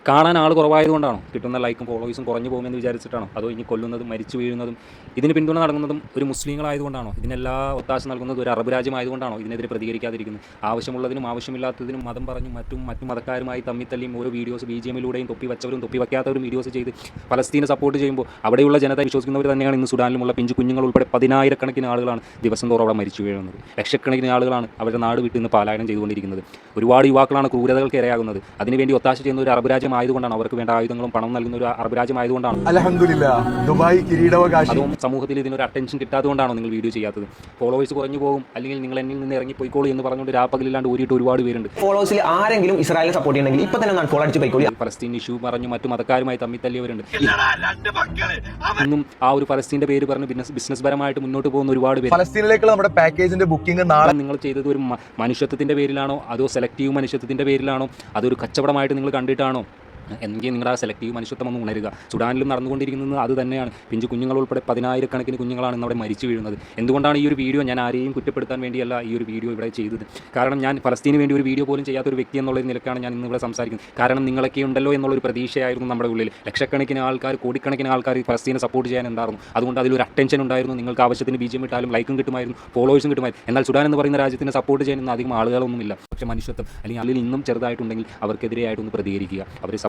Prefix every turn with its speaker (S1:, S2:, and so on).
S1: കാണാൻ ആൾ കുറവായതുകൊണ്ടാണോ? കിട്ടുന്ന ലൈക്കും ഫോളോവേഴ്സും കുറഞ്ഞു പോകുമെന്ന് വിചാരിച്ചിട്ടാണോ? അതോ ഇനി കൊല്ലുന്നതും മരിച്ചു വീഴുന്നതും ഇതിന് പിന്തുണ നൽകുന്നതും ഒരു മുസ്ലിങ്ങളായതുകൊണ്ടാണോ? ഇതിനെല്ലാ ഒത്താശ നൽകുന്നത് ഒരു അറബ് രാജ്യമായതുകൊണ്ടാണോ ഇതിനെതിരെ പ്രതികരിക്കാതിരിക്കുന്നത്? ആവശ്യമുള്ളതിനും ആവശ്യമില്ലാത്തതിനും മതം പറഞ്ഞും മറ്റു മതക്കാരുമായി തമ്മിത്തല്ലിയും ഓരോ വീഡിയോസ് BGMലൂടെയും തൊപ്പി വെച്ചവരും തൊപ്പി വയ്ക്കാത്തവരും വീഡിയോസ് ചെയ്ത് ഫലസ്തീനെ സപ്പോർട്ട് ചെയ്യുമ്പോൾ അവിടെയുള്ള ജനത വിശ്വസിക്കുന്നവർ തന്നെയാണ് ഇന്ന് സുഡാനിലുമുള്ള പിഞ്ചു കുഞ്ഞുങ്ങൾ ഉൾപ്പെടെ 10,000-കണക്കിന് ആളുകളാണ് ദിവസം തോറും അവിടെ മരിച്ചു വീഴുന്നത്. ലക്ഷക്കണക്കിന് ആളുകളാണ് അവരുടെ നാട് വിട്ട് ഇന്ന് പലായനം ചെയ്തുകൊണ്ടിരിക്കുന്നത്. ഒരുപാട് യുവാക്കളാണ് ക്രൂരതകൾക്ക് ഇരയാകുന്നത്. അതിനുവേണ്ടി ഒത്താശ ചെയ്യുന്ന ഒരു അറബ് രാജ്യമായതുകൊണ്ടാണ്, അവർക്ക് വേണ്ട ആയുധങ്ങളും പണം നൽകുന്ന ഒരു അറബ് രാജ്യമായതുകൊണ്ടാണ്.
S2: അൽഹംദുലില്ലാഹ് ദുബായ് കിരീടാവകാശി.
S1: അതും സമൂഹത്തിൽ ഇതിനൊരു അറ്റൻഷൻ കിട്ടാത്തതുകൊണ്ടാണോ നിങ്ങൾ വീഡിയോ ചെയ്യാത്തത്? ഫോളോവേഴ്സ് കുറഞ്ഞു പോകും, അല്ലെങ്കിൽ നിങ്ങൾ എന്നിൽ നിന്ന് ഇറങ്ങിപ്പോയിക്കോളൂ എന്ന് പറഞ്ഞുകൊണ്ട് രാപ്പകലില്ലാണ്ട് ഊരിയിട്ട് ഒരുപാട് പേരുണ്ട്.
S3: ഫോളോവേഴ്സിൽ ആരെങ്കിലും ഇസ്രായേലിനെ സപ്പോർട്ട് ചെയ്യണമെങ്കിൽ ഇപ്പൊ തന്നെ ഫോളോ അടിച്ച് പോയിക്കോളൂ.
S1: ഫലസ്തീൻ ഇഷ്യൂ പറഞ്ഞു മറ്റു മതക്കാരുമായി തമ്മിൽ തല്ലിയവരുണ്ട്. ഇന്നും ആ ഒരു ഫലസ്തീന്റെ പേര് പറഞ്ഞ് ബിസിനസ് പരമായിട്ട് മുന്നോട്ട് പോകുന്ന ഒരുപാട് പേര്.
S2: ഫലസ്തീനിലേക്കുള്ള നമ്മുടെ പാക്കേജിന്റെ ബുക്കിംഗ് നാളെ.
S1: നിങ്ങൾ ചെയ്തത് ഒരു മനുഷ്യത്വത്തിന്റെ പേരിലാണോ, അതോ സെലക്റ്റീവ് മനുഷ്യത്വത്തിന്റെ പേരിലാണോ, അതൊരു കച്ചവടമായിട്ട് നിങ്ങൾ കണ്ടിട്ടാണോ? എങ്കിൽ നിങ്ങളുടെ ആ സെലക്റ്റീവ് മനുഷ്യത്വം ഒന്ന് ഉണരുക. സുഡാനിലും നടന്നുകൊണ്ടിരിക്കുന്നത് അത് തന്നെയാണ്. പിഞ്ചു കുഞ്ഞുങ്ങൾ ഉൾപ്പെടെ 10,000-കണക്കിന് കുഞ്ഞുങ്ങളാണ് ഇന്ന് അവിടെ മരിച്ചു വീഴുന്നത്. എന്തുകൊണ്ടാണ് ഈ ഒരു വീഡിയോ, ഞാൻ ആരെയും കുറ്റപ്പെടുത്താൻ വേണ്ടിയല്ല ഈ ഒരു വീഡിയോ ഇവിടെ ചെയ്തത്. കാരണം ഞാൻ ഫലസ്തീന് വേണ്ടി ഒരു വീഡിയോ പോലും ചെയ്യാത്തൊരു വ്യക്തി എന്നുള്ള നിലക്കാണ് ഞാൻ ഇന്ന് ഇവിടെ സംസാരിക്കുന്നത്. കാരണം നിങ്ങളൊക്കെ ഉണ്ടല്ലോ എന്നുള്ളൊരു പ്രതീക്ഷയായിരുന്നു നമ്മുടെ ഉള്ളിൽ. ലക്ഷക്കണക്കിന് ആൾക്കാർ, കോടിക്കണക്കിന് ആൾക്കാർ ഫലസ്തീനെ സപ്പോർട്ട് ചെയ്യാൻ ഉണ്ടായിരുന്നു. അതുകൊണ്ട് അതിലൊരു അറ്റൻഷൻ ഉണ്ടായിരുന്നു. നിങ്ങൾക്ക് ആവശ്യത്തിന് BGM ഇട്ടാലും ലൈക്കും കിട്ടുമായിരുന്നു, ഫോളോവേഴ്സും കിട്ടുമായിരുന്നു. എന്നാൽ സുഡാൻ എന്ന് പറയുന്ന രാജ്യത്തിനെ സപ്പോർട്ട് ചെയ്യാൻ ഇന്ന് അധികം ആളുകളൊന്നുമില്ല. പക്ഷേ മനുഷ്യത്വം അല്ലെങ്കിൽ അതിൽ ഇന്നും ചെറുതായിട്ടുണ്ടെങ്കിൽ അവർക്കെതിരെയായിട്ടൊന്ന് പ്രതികരിക്കുക. അവർ